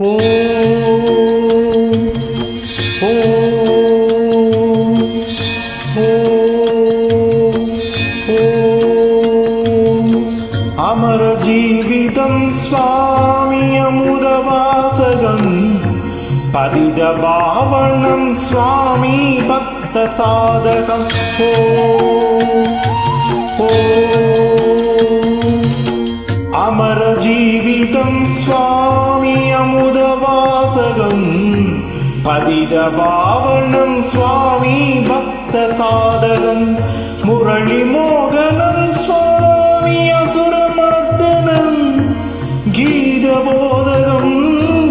ஓம் ஓம் ஓம் ஓம் அமர ஜீவிதம் சுவாமி அமுதவாசகம் பதித பாவனம் சுவாமி பக்த சாதகம் ஓம் அமர ஜீவிதம் சுவாமி அமுதவாசகம் பதித பாவனம் சுவாமி பக்த சாதகம் முரளி மோகனம் சுவாமி அசுரமர்தனம் கீதபோதகம்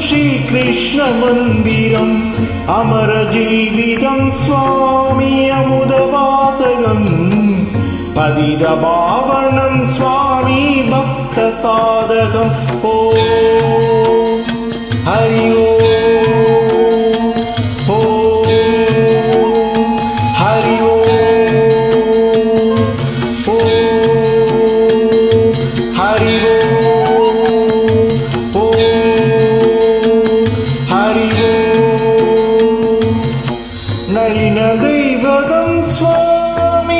ஸ்ரீ கிருஷ்ண மந்திரம் அமர ஜீவிதம் சுவாமி அமுதவாசகம் பதித பாவனம் சுவாமி பக்த சாதகம் ஓம் ஹரி ஓம் ஓம் ஹரி ஓம் ஓம் ஹரி ஓம் ஓம் ஹரி ஓம் நளின தெய்வதம் சுவாமி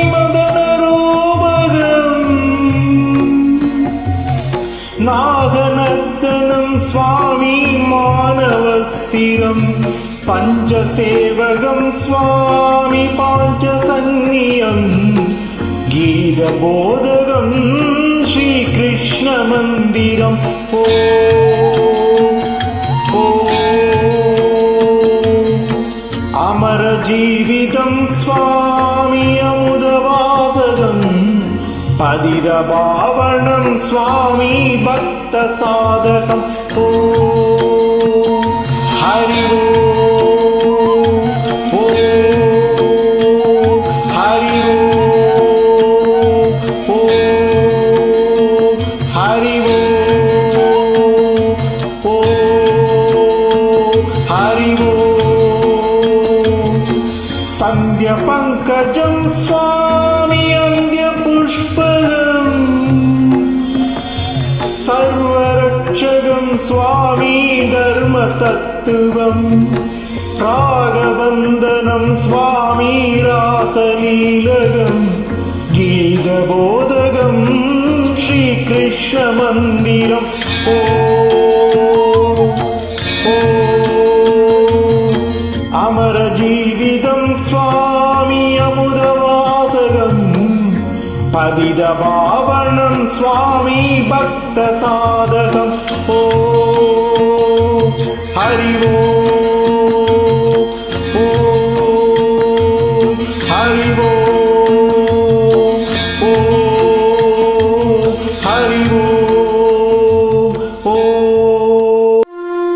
நாகநர்த்தனம் சுவாமி மானவஸ்திரம் பஞ்சசேவகம் சுவாமி பாஞ்சசன்னியம் கீதபோதகம் ஸ்ரீ கிருஷ்ண மந்திரம் ஓம் அமர ஜீவிதம் சுவாமி அமுதவாசகம் பதித பாவனம் சுவாமி பக்த சாதகம் ஓம் ஹரி ஓம் ஓம் ஹரி ஓம் ஓம் ஹரி ஓம் ஓம் ஹரி ஓம் சந்திய பங்கஜம் சுவாமி அந்திய புஷ்பகம் சர்வரட்சகம் சுவாமி தர்ம தத்துவம் ராகவந்தனம் சுவாமி ராசலீலகம் கீதபோதகம் ஸ்ரீ கிருஷ்ண மந்திரம் ஓம் அமர ஜீவிதம் சுவாமி அமுதவாசகம் பதித பாவனம் சுவாமி பக்த சாதகம் ஓம் ஹரி ஓம் ஹரி ஓம்